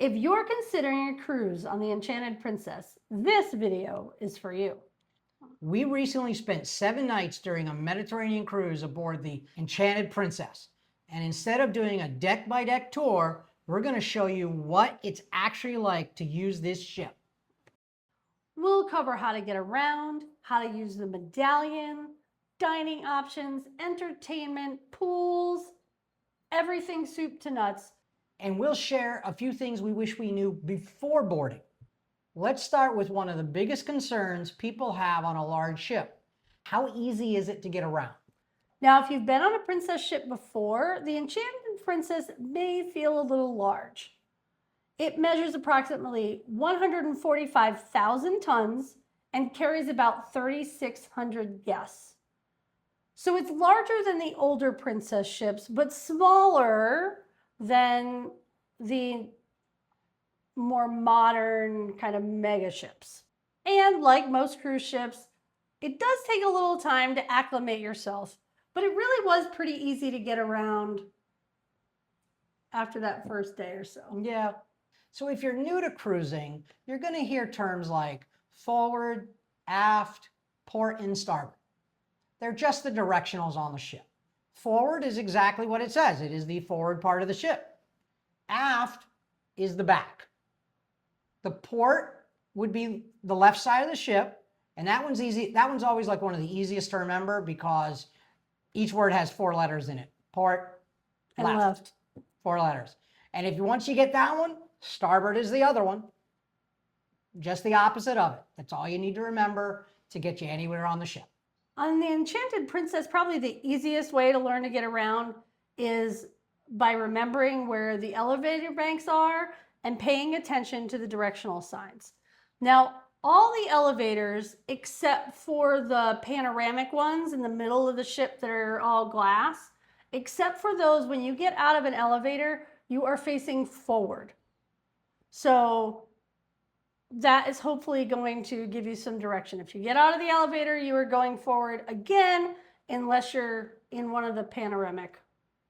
If you're considering a cruise on the Enchanted Princess, this video is for you. We recently spent 7 nights during a Mediterranean cruise aboard the Enchanted Princess. And instead of doing a deck-by-deck tour, we're going to show you what it's actually like to use this ship. We'll cover how to get around, how to use the Medallion, dining options, entertainment, pools, everything soup to nuts. And we'll share a few things we wish we knew before boarding. Let's start with one of the biggest concerns people have on a large ship. How easy is it to get around? Now, if you've been on a princess ship before, the Enchanted Princess may feel a little large. It measures approximately 145,000 tons and carries about 3,600 guests. So it's larger than the older princess ships, but smaller than the more modern kind of mega ships. And like most cruise ships, it does take a little time to acclimate yourself, but it really was pretty easy to get around after that first day or so. Yeah. So if you're new to cruising, you're going to hear terms like forward, aft, port, and starboard. They're just the directionals on the ship. Forward is exactly what it says. It is the forward part of the ship. Aft is the back. The port would be the left side of the ship, and that one's easy. That one's always like one of the easiest to remember because each word has 4 letters in it. Port, And left. 4 letters. And if once you get that one, starboard is the other one. Just the opposite of it. That's all you need to remember to get you anywhere on the ship. On the Enchanted Princess, probably the easiest way to learn to get around is by remembering where the elevator banks are and paying attention to the directional signs. Now, all the elevators, except for the panoramic ones in the middle of the ship that are all glass, except for those, when you get out of an elevator, you are facing forward. So that is hopefully going to give you some direction. If you get out of the elevator, you are going forward again, unless you're in one of the panoramic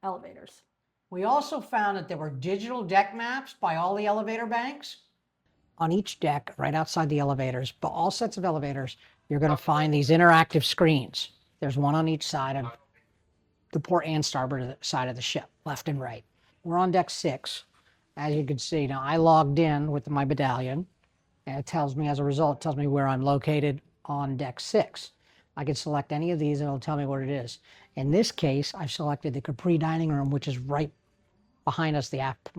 elevators. We also found that there were digital deck maps by all the elevator banks. On each deck, right outside the elevators, but all sets of elevators, you're going to find these interactive screens. There's one on each side of the port and starboard side of the ship, left and right. We're on deck 6. As you can see, now I logged in with my Medallion, and it tells me, as a result, it tells me where I'm located on deck 6. I can select any of these and it'll tell me what it is. In this case, I've selected the Capri dining room, which is right behind us, the aft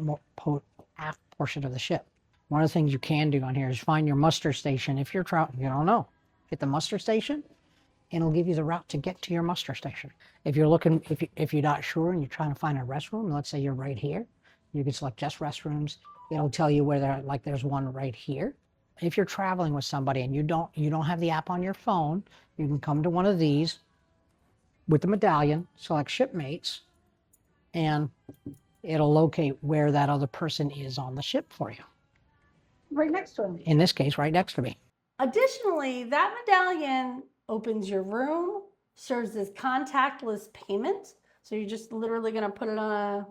portion of the ship. One of the things you can do on here is find your muster station. If you're you don't know, hit the muster station, and it'll give you the route to get to your muster station. If you're looking, if you're not sure and you're trying to find a restroom, let's say you're right here, you can select just restrooms. It'll tell you where they're, like there's one right here. If you're traveling with somebody and you don't have the app on your phone, you can come to one of these with the Medallion, select shipmates, and it'll locate where that other person is on the ship for you. Right next to him. In this case, right next to me. Additionally, that Medallion opens your room, serves as contactless payment. So you're just literally going to put it on a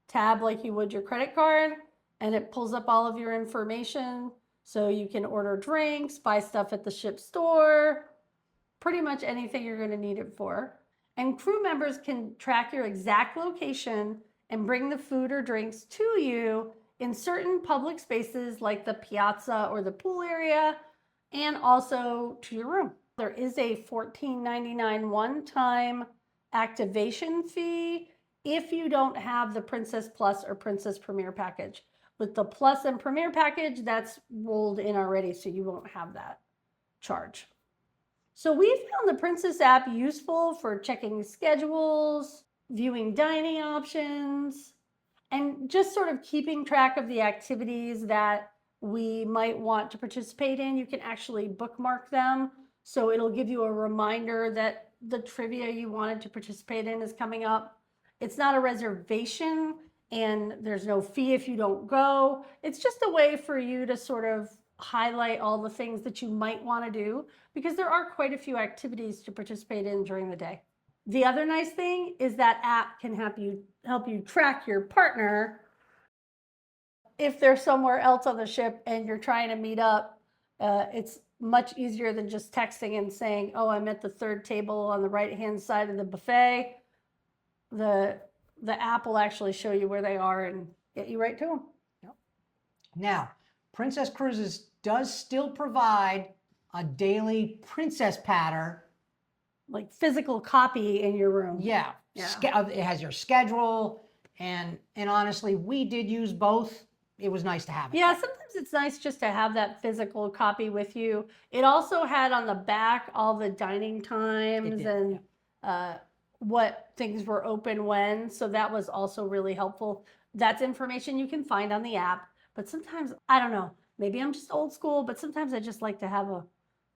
tab like you would your credit card, and it pulls up all of your information. So you can order drinks, buy stuff at the ship store, pretty much anything you're going to need it for. And crew members can track your exact location and bring the food or drinks to you in certain public spaces like the piazza or the pool area, and also to your room. There is a $14.99 one-time activation fee if you don't have the Princess Plus or Princess Premier package. With the Plus and Premier package, that's rolled in already, so you won't have that charge. So we found the Princess app useful for checking schedules, viewing dining options, and just sort of keeping track of the activities that we might want to participate in. You can actually bookmark them, so it'll give you a reminder that the trivia you wanted to participate in is coming up. It's not a reservation, and there's no fee if you don't go. It's just a way for you to sort of highlight all the things that you might want to do, because there are quite a few activities to participate in during the day. The other nice thing is that app can help you track your partner if they're somewhere else on the ship and you're trying to meet up, it's much easier than just texting and saying, oh, I'm at the third table on the right-hand side of the buffet. The app will actually show you where they are and get you right to them. Yep. Now, Princess Cruises does still provide a daily princess patter. Like physical copy in your room. Yeah. It has your schedule. And honestly, we did use both. It was nice to have it. Yeah, sometimes it's nice just to have that physical copy with you. It also had on the back all the dining times and what things were open when. So that was also really helpful. That's information you can find on the app. But sometimes, I don't know, maybe I'm just old school, but sometimes I just like to have a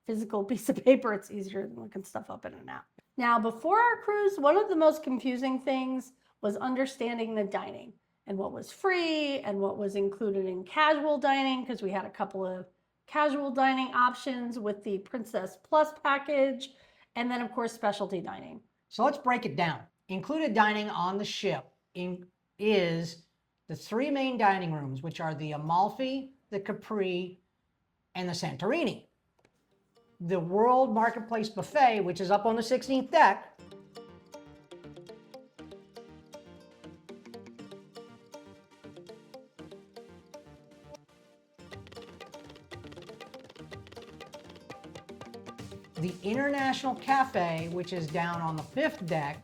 physical piece of paper. It's easier than looking stuff up in an app. Now, before our cruise, one of the most confusing things was understanding the dining and what was free and what was included in casual dining, because we had a couple of casual dining options with the Princess Plus package, and then of course specialty dining. So let's break it down. Included dining on the ship is the 3 main dining rooms, which are the Amalfi, the Capri, and the Santorini. The World Marketplace Buffet, which is up on the 16th deck, the International Cafe, which is down on the 5th deck,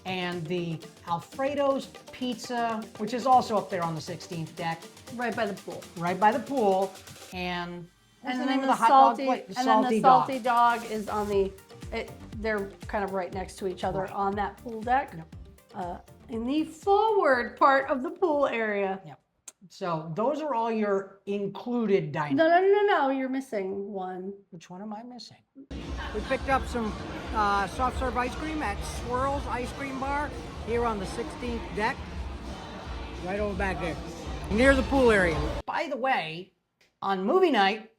and the Alfredo's Pizza, which is also up there on the 16th deck. Right by the pool. Right by the pool. And what's the name of the the hot salty, dog place? and then the salty dog is on the, they're kind of right next to each other on that pool deck. Yep. In the forward part of the pool area. Yep. So those are all your included dining. No, you're missing one. Which one am I missing? We picked up some soft serve ice cream at Swirls Ice Cream Bar here on the 16th deck. Right over back there. Near the pool area. By the way, on movie night,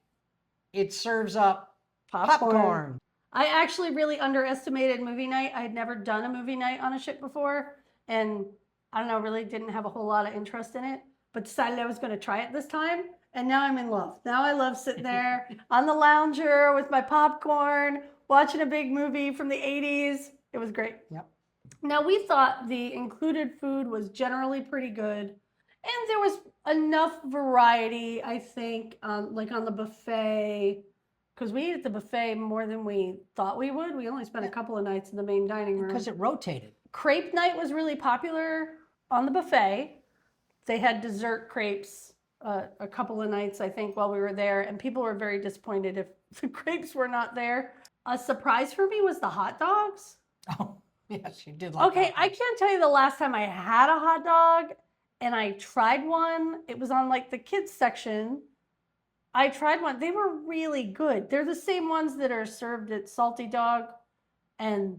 it serves up popcorn. I actually really underestimated movie night. I had never done a movie night on a ship before, and I don't know, really didn't have a whole lot of interest in it, but decided I was going to try it this time, and now I'm in love. Now I love sitting there on the lounger with my popcorn, watching a big movie from the 80s. It was great. Yep. Now, we thought the included food was generally pretty good, and there was enough variety, I think, like on the buffet, because we ate at the buffet more than we thought we would. We only spent a couple of nights in the main dining room. Because it rotated. Crepe night was really popular on the buffet. They had dessert crepes a couple of nights, I think, while we were there, and people were very disappointed if the crepes were not there. A surprise for me was the hot dogs. Oh, yes, you did like Okay, I can't tell you the last time I had a hot dog and I tried one. It was on like the kids section. I tried one. They were really good. They're the same ones that are served at Salty Dog. And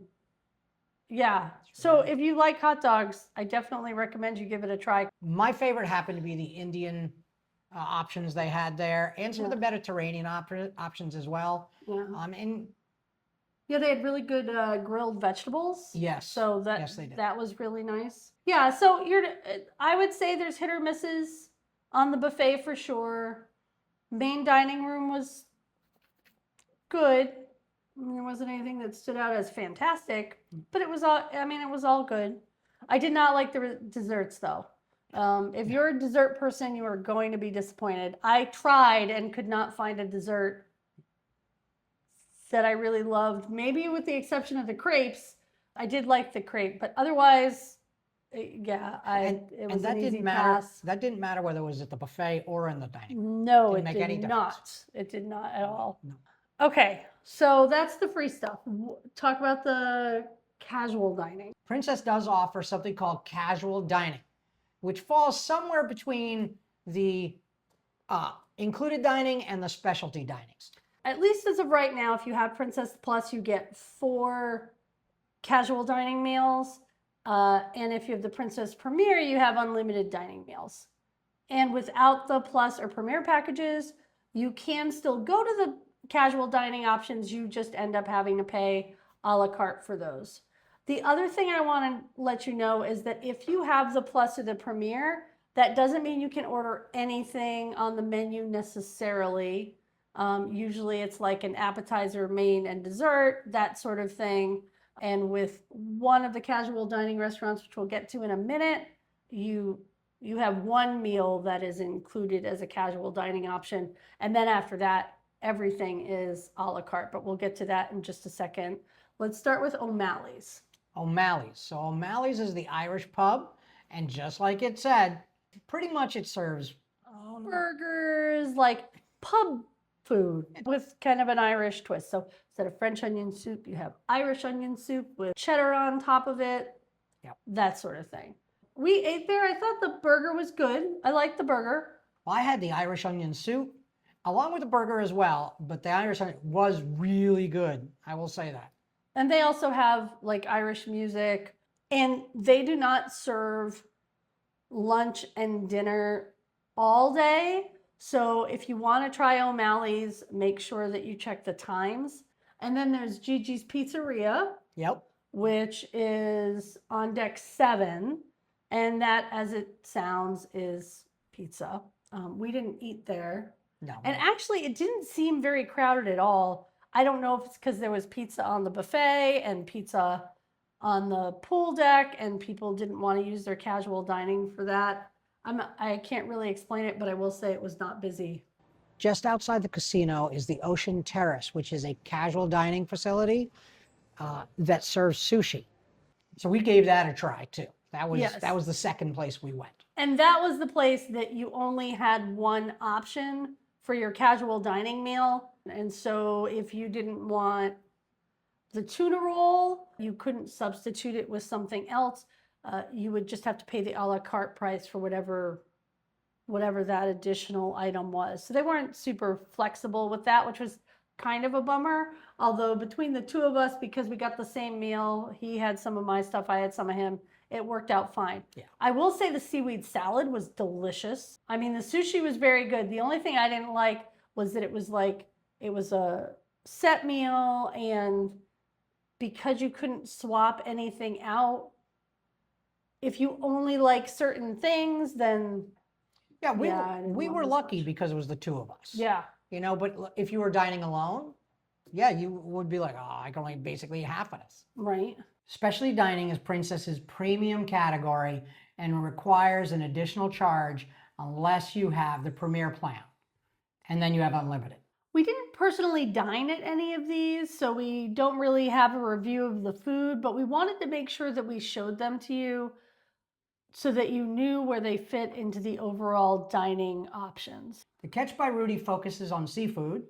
yeah, so if you like hot dogs, I definitely recommend you give it a try. My favorite happened to be the Indian options they had there, and some of the Mediterranean options as well. Yeah. And Yeah, they had really good grilled vegetables. yes. So yes, they did. that was really nice. Yeah, so I would say there's hit or misses on the buffet for sure. Main dining room was good. There wasn't anything that stood out as fantastic, but it was all, I mean, it was all good. I did not like the desserts though. If you're a dessert person, you are going to be disappointed. I tried and could not find a dessert that I really loved. Maybe with the exception of the crepes. I did like the crepe, but otherwise, yeah, it was an easy pass. That didn't matter whether it was at the buffet or in the dining room. No, Didn't it make any did difference. not. It did not at all. No. Okay, so that's the free stuff. Talk about the casual dining. Princess does offer something called casual dining, which falls somewhere between the included dining and the specialty dinings. At least as of right now, if you have Princess Plus, you get 4 casual dining meals. And if you have the Princess Premier, you have unlimited dining meals. And without the Plus or Premier packages, you can still go to the casual dining options. You just end up having to pay a la carte for those. The other thing I want to let you know is that if you have the Plus or the Premier, That doesn't mean you can order anything on the menu necessarily. Usually it's like an appetizer, main, and dessert, that sort of thing. And with one of the casual dining restaurants, which we'll get to in a minute, you have one meal that is included as a casual dining option. And then after that, everything is a la carte, but we'll get to that in just a second. Let's start with O'Malley's. O'Malley's. So O'Malley's is the Irish pub. And just like it said, pretty much it serves burgers, like pub food with kind of an Irish twist. So instead of French onion soup, you have Irish onion soup with cheddar on top of it. Yep. That sort of thing. We ate there. I thought the burger was good. I liked the burger. Well, I had the Irish onion soup along with the burger as well, but the Irish onion was really good. I will say that. And they also have like Irish music, and they do not serve lunch and dinner all day. So if you want to try O'Malley's, make sure that you check the times. And then there's Gigi's Pizzeria. Yep. Which is on deck 7. And that, as it sounds, is pizza. We didn't eat there. No. And actually, it didn't seem very crowded at all. I don't know if it's because there was pizza on the buffet and pizza on the pool deck, and people didn't want to use their casual dining for that. I can't really explain it, but I will say it was not busy. Just outside the casino is the Ocean Terrace, which is a casual dining facility that serves sushi. So we gave that a try too. That was the second place we went. And that was the place that you only had one option for your casual dining meal. And so if you didn't want the tuna roll, you couldn't substitute it with something else. You would just have to pay the a la carte price for whatever that additional item was. So they weren't super flexible with that, which was kind of a bummer. Although between the two of us, because we got the same meal, he had some of my stuff, I had some of him, it worked out fine. Yeah. I will say the seaweed salad was delicious. I mean, the sushi was very good. The only thing I didn't like was that it was a set meal, and because you couldn't swap anything out, if you only like certain things, then we were lucky because it was the two of us. Yeah. You know, but if you were dining alone, yeah, you would be like, oh, I can only basically eat half of this. Right. Specialty dining is Princess's premium category and requires an additional charge unless you have the premier plan. And then you have unlimited. We didn't personally dine at any of these, so we don't really have a review of the food, but we wanted to make sure that we showed them to you so that you knew where they fit into the overall dining options. The Catch by Rudy focuses on seafood.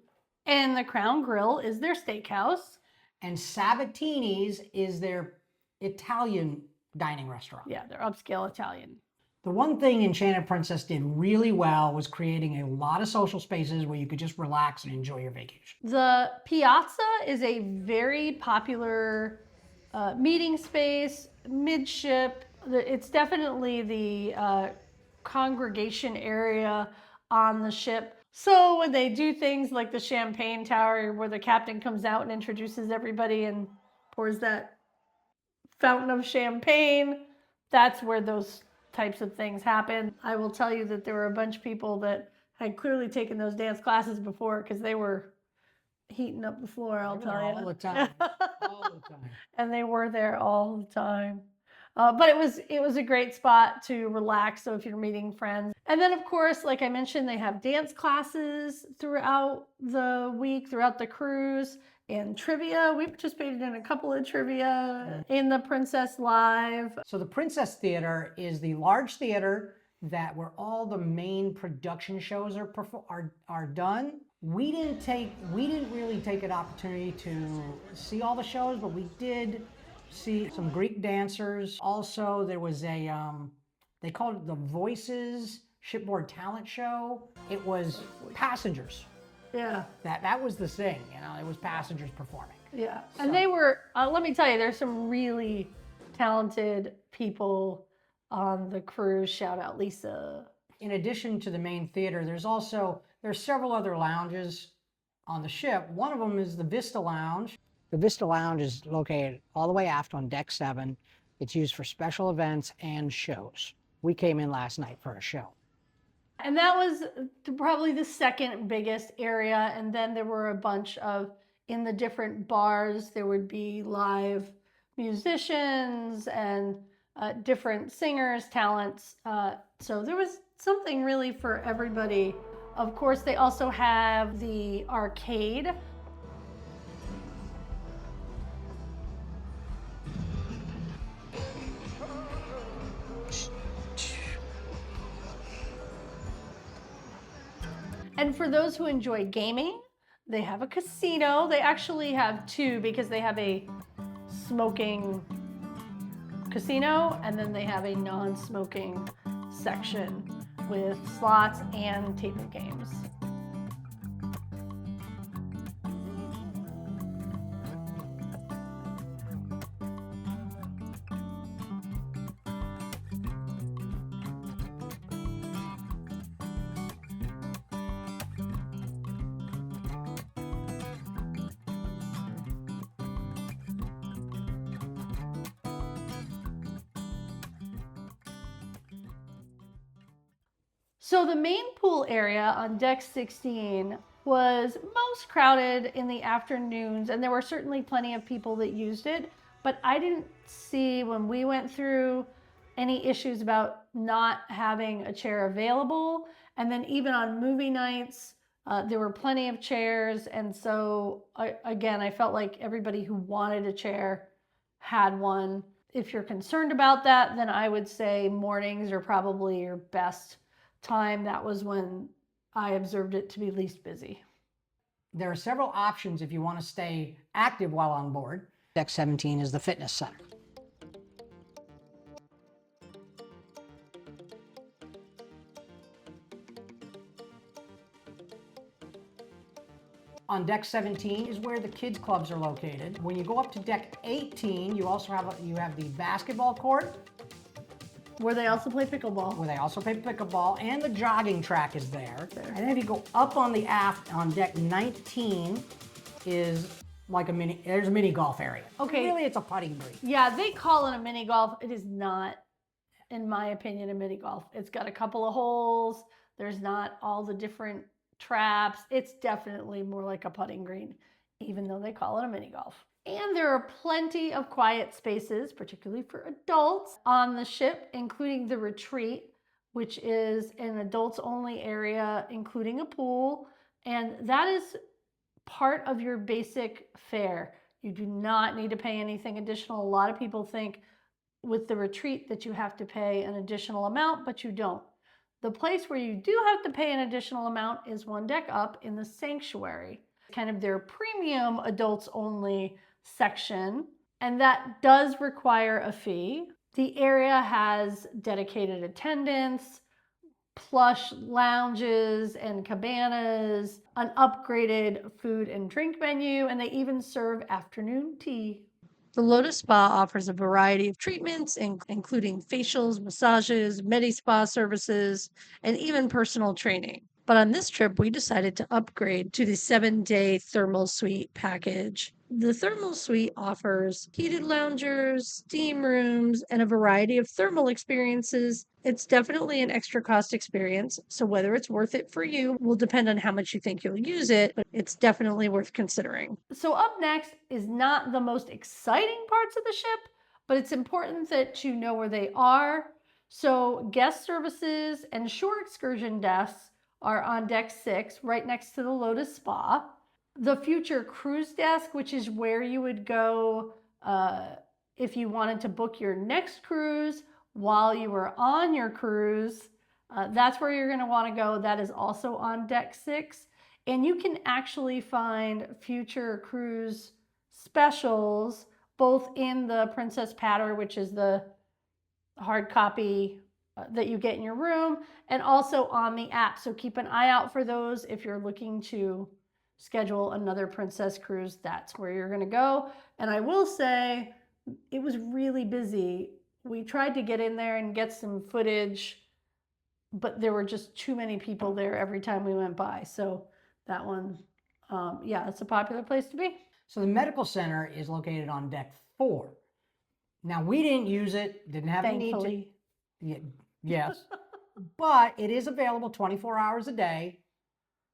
And the Crown Grill is their steakhouse. And Sabatini's is their Italian dining restaurant. Yeah, they're upscale Italian. The one thing Enchanted Princess did really well was creating a lot of social spaces where you could just relax and enjoy your vacation. The Piazza is a very popular meeting space, midship. It's definitely the congregation area on the ship. So when they do things like the champagne tower where the captain comes out and introduces everybody and pours that fountain of champagne, that's where those types of things happen. I will tell you that there were a bunch of people that had clearly taken those dance classes before because they were heating up the floor, I'll tell you. All the time. All the time. And they were there all the time. But it was a great spot to relax. So if you're meeting friends, and then of course, like I mentioned, they have dance classes throughout the week, throughout the cruise, and trivia. We participated in a couple of trivia in the Princess Live. So the Princess Theater is the large theater where all the main production shows are done. We didn't really take an opportunity to see all the shows, but we did see some Greek dancers. Also, there was they called it the Voices Shipboard Talent Show. It was passengers. Yeah. That was the thing, it was passengers performing. Yeah. So. And they were, let me tell you, there's some really talented people on the cruise. Shout out Lisa. In addition to the main theater, there's several other lounges on the ship. One of them is the Vista Lounge. The Vista Lounge is located all the way aft on deck 7. It's used for special events and shows. We came in last night for a show. And that was probably the second biggest area. And then there were a bunch of, in the different bars, there would be live musicians and different singers, talents. So there was something really for everybody. Of course, they also have the arcade. And for those who enjoy gaming, they have a casino. They actually have two because they have a smoking casino and then they have a non-smoking section with slots and table games. So the main pool area on deck 16 was most crowded in the afternoons, and there were certainly plenty of people that used it, but I didn't see when we went through any issues about not having a chair available. And then even on movie nights, there were plenty of chairs. And so again, I felt like everybody who wanted a chair had one. If you're concerned about that, then I would say mornings are probably your best time. That was when I observed it to be least busy. There are several options if you want to stay active while on board. Deck 17 is the fitness center. On deck 17 is where the kids clubs are located. When you go up to deck 18, you also have the basketball court, Where they also play pickleball. where they also play pickleball, and the jogging track is there. And then if you go up on the aft on deck 19 is like there's a mini golf area. Okay. Really, it's a putting green. Yeah, they call it a mini golf. It is not, in my opinion, a mini golf. It's got a couple of holes. There's not all the different traps. It's definitely more like a putting green, even though they call it a mini golf. And there are plenty of quiet spaces, particularly for adults, on the ship, including the retreat, which is an adults only area, including a pool. And that is part of your basic fare. You do not need to pay anything additional. A lot of people think with the retreat that you have to pay an additional amount, but you don't. The place where you do have to pay an additional amount is one deck up in the sanctuary, kind of their premium adults only section, and that does require a fee. The area has dedicated attendants, plush lounges and cabanas, an upgraded food and drink menu, and they even serve afternoon tea. The Lotus Spa offers a variety of treatments, including facials, massages, medi-spa services, and even personal training. But on this trip, we decided to upgrade to the 7-day thermal suite package. The thermal suite offers heated loungers, steam rooms, and a variety of thermal experiences. It's definitely an extra cost experience, so whether it's worth it for you will depend on how much you think you'll use it, but it's definitely worth considering. So up next is not the most exciting parts of the ship, but it's important that you know where they are. So guest services and shore excursion desks are on deck 6, right next to the Lotus Spa. The future cruise desk, which is where you would go if you wanted to book your next cruise while you were on your cruise, that's where you're going to want to go. That is also on deck 6. And you can actually find future cruise specials both in the Princess Patter, which is the hard copy that you get in your room, and also on the app. So keep an eye out for those if you're looking to schedule another princess cruise. That's where you're going to go. And I will say it was really busy. We tried to get in there and get some footage, but there were just too many people there every time we went by. So that one, yeah, it's a popular place to be. So the medical center is located on deck 4. Now we didn't use it, didn't have any need to. Thankfully. Yeah, Yes. But it is available 24 hours a day,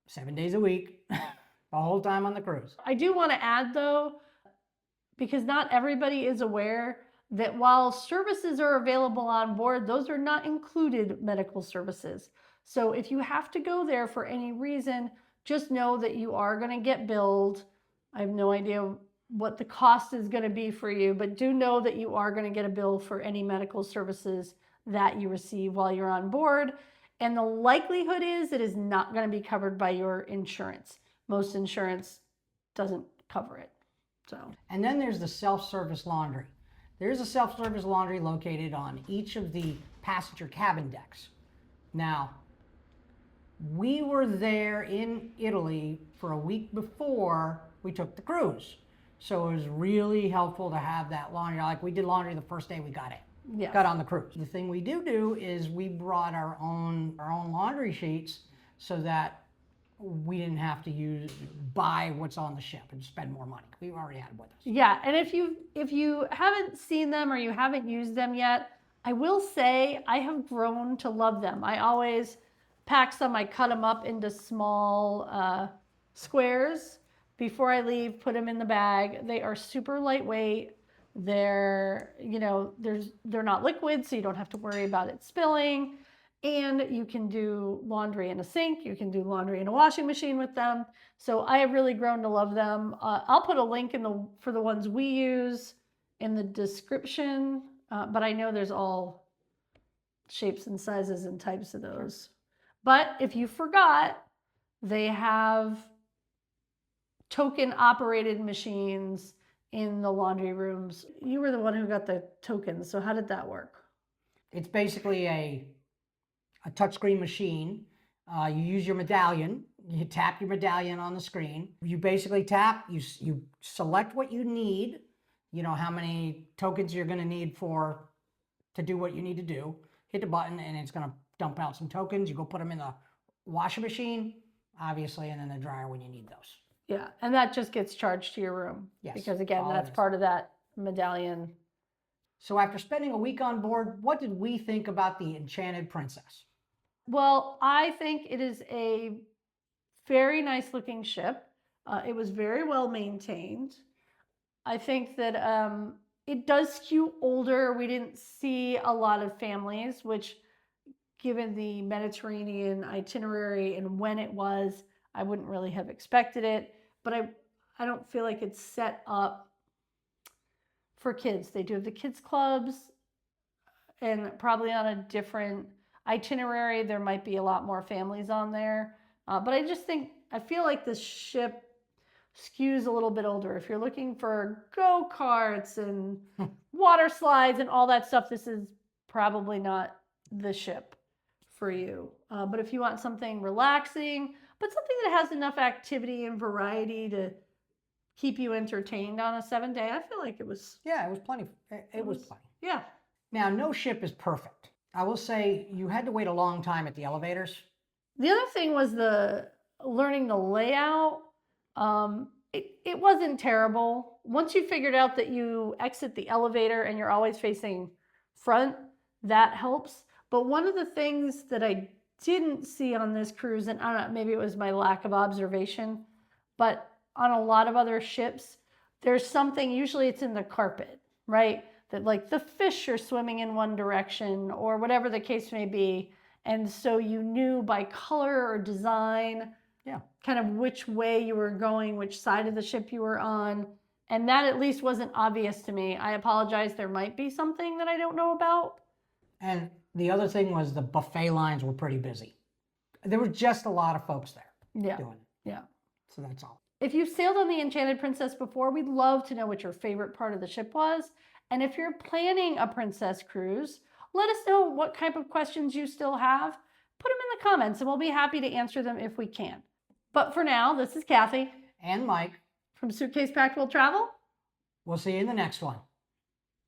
7 days a week, the whole time on the cruise. I do want to add though, because not everybody is aware that while services are available on board, those are not included medical services. So if you have to go there for any reason, just know that you are going to get billed. I have no idea what the cost is going to be for you, but do know that you are going to get a bill for any medical services that you receive while you're on board. And the likelihood is it is not going to be covered by your insurance. Most insurance doesn't cover it. So. And then there's the self-service laundry. There's a self-service laundry located on each of the passenger cabin decks. Now, we were there in Italy for a week before we took the cruise. So it was really helpful to have that laundry. Like we did laundry the first day we got in. Yes. Got on the cruise. The thing we do is we brought our own laundry sheets so that we didn't have to buy what's on the ship and spend more money. We already had it with us. Yeah, and if you haven't seen them or you haven't used them yet, I will say I have grown to love them. I always pack some, I cut them up into small squares before I leave, put them in the bag. They are super lightweight. They're not liquid, so you don't have to worry about it spilling. And you can do laundry in a sink. You can do laundry in a washing machine with them. So I have really grown to love them. I'll put a link for the ones we use in the description. But I know there's all shapes and sizes and types of those. But if you forgot, they have token operated machines in the laundry rooms. You were the one who got the tokens, so how did that work? It's basically a touchscreen machine. You use your medallion. You tap your medallion on the screen. You basically tap, you select what you need, how many tokens you're gonna need to do what you need to do. Hit the button and it's gonna dump out some tokens. You go put them in the washing machine, obviously, and then the dryer when you need those. Yeah, and that just gets charged to your room. Yes, because again, that's part of that medallion. So after spending a week on board, what did we think about the Enchanted Princess? Well, I think it is a very nice looking ship. It was very well maintained. I think that it does skew older. We didn't see a lot of families, which given the Mediterranean itinerary and when it was, I wouldn't really have expected it, but I don't feel like it's set up for kids. They do have the kids clubs and probably on a different itinerary, there might be a lot more families on there. But I feel like this ship skews a little bit older. If you're looking for go-karts and water slides and all that stuff, this is probably not the ship for you. But if you want something relaxing, but something that has enough activity and variety to keep you entertained on a 7-day, I feel like it was. Yeah, it was plenty. It was plenty. Yeah. Now, no ship is perfect. I will say you had to wait a long time at the elevators. The other thing was learning the layout. It wasn't terrible. Once you figured out that you exit the elevator and you're always facing front, that helps. But one of the things that I didn't see on this cruise, and I don't know, maybe it was my lack of observation, but on a lot of other ships, there's something, usually it's in the carpet, right? That like the fish are swimming in one direction or whatever the case may be. And so you knew by color or design, kind of which way you were going, which side of the ship you were on. And that at least wasn't obvious to me. I apologize. There might be something that I don't know about. And the other thing was the buffet lines were pretty busy. There were just a lot of folks there doing it. Yeah. So that's all. If you've sailed on the Enchanted Princess before, we'd love to know what your favorite part of the ship was. And if you're planning a princess cruise, let us know what type of questions you still have. Put them in the comments and we'll be happy to answer them if we can. But for now, this is Kathy. And Mike. From Suitcase Packed Will Travel. We'll see you in the next one.